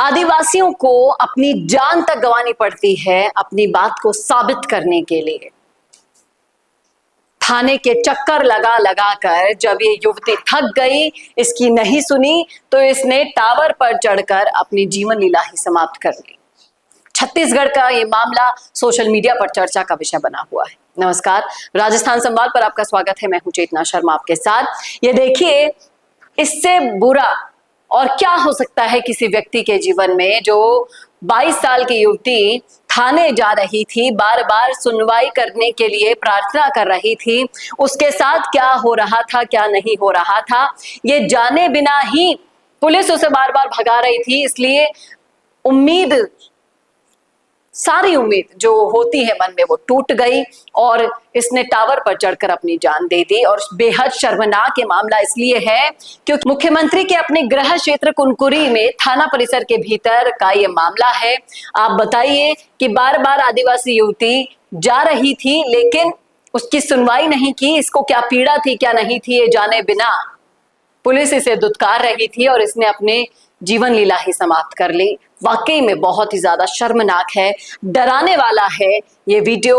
आदिवासियों को अपनी जान तक गंवानी पड़ती है अपनी बात को साबित करने के लिए। थाने के चक्कर लगा लगा कर जब ये युवती थक गई, इसकी नहीं सुनी, तो इसने टावर पर चढ़कर अपनी जीवन लीला ही समाप्त कर ली। छत्तीसगढ़ का ये मामला सोशल मीडिया पर चर्चा का विषय बना हुआ है। नमस्कार, राजस्थान संवाद पर आपका स्वागत है। मैं हूं चेतना शर्मा आपके साथ। ये देखिए, इससे बुरा और क्या हो सकता है किसी व्यक्ति के जीवन में, जो 22 साल की युवती थाने जा रही थी, बार बार सुनवाई करने के लिए प्रार्थना कर रही थी। उसके साथ क्या हो रहा था, क्या नहीं हो रहा था, ये जाने बिना ही पुलिस उसे बार बार भगा रही थी। इसलिए सारी उम्मीद जो होती है मन में, वो टूट गई और इसने टावर पर चढ़कर अपनी जान दे दी। और बेहद शर्मनाक ये मामला इसलिए है क्योंकि मुख्यमंत्री के अपने गृह क्षेत्र कुनकुरी में थाना परिसर के भीतर का ये मामला है। आप बताइए कि बार बार आदिवासी युवती जा रही थी, लेकिन उसकी सुनवाई नहीं की। इसको क्या पीड़ा थी, क्या नहीं थी, ये जाने बिना पुलिस इसे दुत्कार रही थी और इसने अपने जीवन लीला ही समाप्त कर ली। वाकई में बहुत ही ज्यादा शर्मनाक है, डराने वाला है ये वीडियो।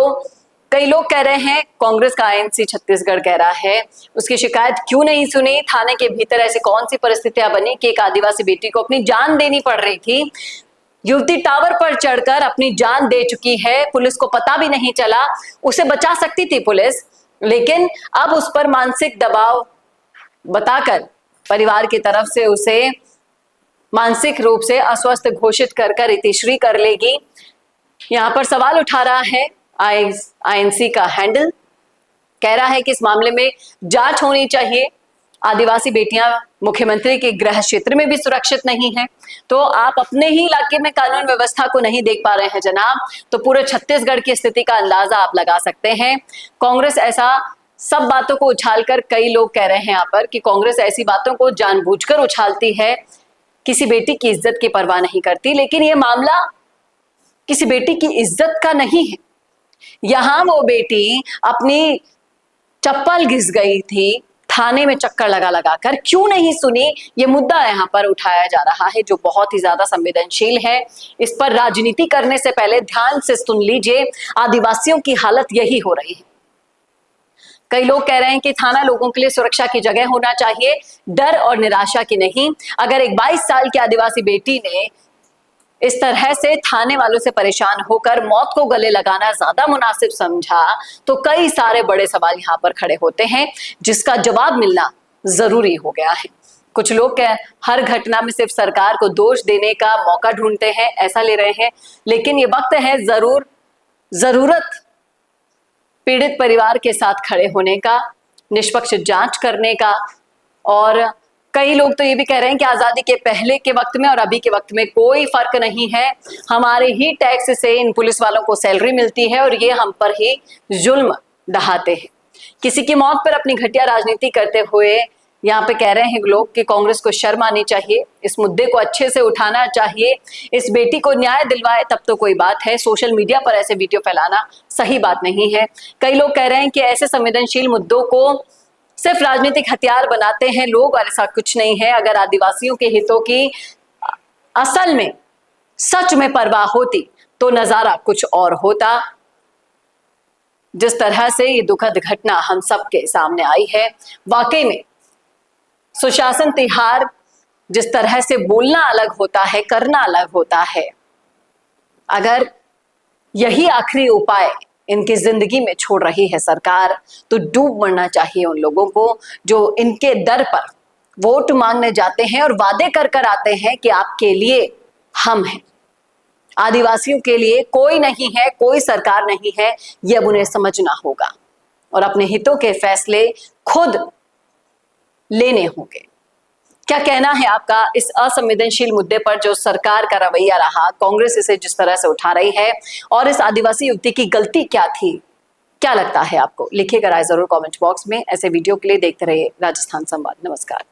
कई लोग कह रहे हैं, कांग्रेस का आईएनसी छत्तीसगढ़ कह रहा है, उसकी शिकायत क्यों नहीं सुनी। थाने के भीतर ऐसी कौन सी परिस्थितियां बनी कि एक आदिवासी बेटी को अपनी जान देनी पड़ रही थी। युवती टावर पर चढ़कर अपनी जान दे चुकी है, पुलिस को पता भी नहीं चला। उसे बचा सकती थी पुलिस, लेकिन अब उस पर मानसिक दबाव बताकर परिवार की तरफ से उसे मानसिक रूप से अस्वस्थ घोषित कर इतिश्री कर लेगी। यहां पर सवाल उठा रहा है आईएनसी का हैंडल, कह रहा है कि इस मामले में जांच होनी चाहिए। आदिवासी बेटियां मुख्यमंत्री के गृह क्षेत्र में भी सुरक्षित नहीं है, तो आप अपने ही इलाके में कानून व्यवस्था को नहीं देख पा रहे हैं जनाब, तो पूरे छत्तीसगढ़ की स्थिति का अंदाजा आप लगा सकते हैं। कांग्रेस ऐसा सब बातों को उछालकर, कई लोग कह रहे हैं यहाँ पर कि कांग्रेस ऐसी बातों को जानबूझकर उछालती है, किसी बेटी की इज्जत की परवाह नहीं करती। लेकिन यह मामला किसी बेटी की इज्जत का नहीं है। यहां वो बेटी अपनी चप्पल घिस गई थी, थाने में चक्कर लगा लगा कर, क्यों नहीं सुनी, ये मुद्दा यहां पर उठाया जा रहा है जो बहुत ही ज्यादा संवेदनशील है। इस पर राजनीति करने से पहले ध्यान से सुन लीजिए, आदिवासियों की हालत यही हो रही है। कई लोग कह रहे हैं कि थाना लोगों के लिए सुरक्षा की जगह होना चाहिए, डर और निराशा की नहीं। अगर एक 22 साल की आदिवासी बेटी ने इस तरह से थाने वालों से परेशान होकर मौत को गले लगाना ज्यादा मुनासिब समझा, तो कई सारे बड़े सवाल यहाँ पर खड़े होते हैं, जिसका जवाब मिलना जरूरी हो गया है। कुछ लोग हर घटना में सिर्फ सरकार को दोष देने का मौका ढूंढते हैं, ऐसा ले रहे हैं, लेकिन ये वक्त है जरूरत पीड़ित परिवार के साथ खड़े होने का, निष्पक्ष जांच करने का। और कई लोग तो ये भी कह रहे हैं कि आजादी के पहले के वक्त में और अभी के वक्त में कोई फर्क नहीं है, हमारे ही टैक्स से इन पुलिस वालों को सैलरी मिलती है और ये हम पर ही जुल्म ढहाते हैं। किसी की मौत पर अपनी घटिया राजनीति करते हुए यहाँ पे कह रहे हैं लोग कि कांग्रेस को शर्म आनी चाहिए, इस मुद्दे को अच्छे से उठाना चाहिए, इस बेटी को न्याय दिलवाए तब तो कोई बात है। सोशल मीडिया पर ऐसे वीडियो फैलाना सही बात नहीं है। कई लोग कह रहे हैं कि ऐसे संवेदनशील मुद्दों को सिर्फ राजनीतिक हथियार बनाते हैं लोग, और ऐसा कुछ नहीं है। अगर आदिवासियों के हितों की असल में सच में परवाह होती तो नजारा कुछ और होता। जिस तरह से ये दुखद घटना हम सबके सामने आई है, वाकई में सुशासन तिहार, जिस तरह से बोलना अलग होता है, करना अलग होता है। अगर यही आखिरी उपाय इनकी जिंदगी में छोड़ रही है सरकार, तो डूब मरना चाहिए उन लोगों को जो इनके दर पर वोट मांगने जाते हैं और वादे कर कर आते हैं कि आपके लिए हम हैं, आदिवासियों के लिए कोई नहीं है, कोई सरकार नहीं है। ये अब उन्हें समझना होगा और अपने हितों के फैसले खुद लेने होंगे। क्या कहना है आपका इस असंवेदनशील मुद्दे पर जो सरकार का रवैया रहा, कांग्रेस इसे जिस तरह से उठा रही है, और इस आदिवासी युवती की गलती क्या थी? क्या लगता है आपको? लिखिएगा राय जरूर कमेंट बॉक्स में। ऐसे वीडियो के लिए देखते रहिए राजस्थान संवाद। नमस्कार।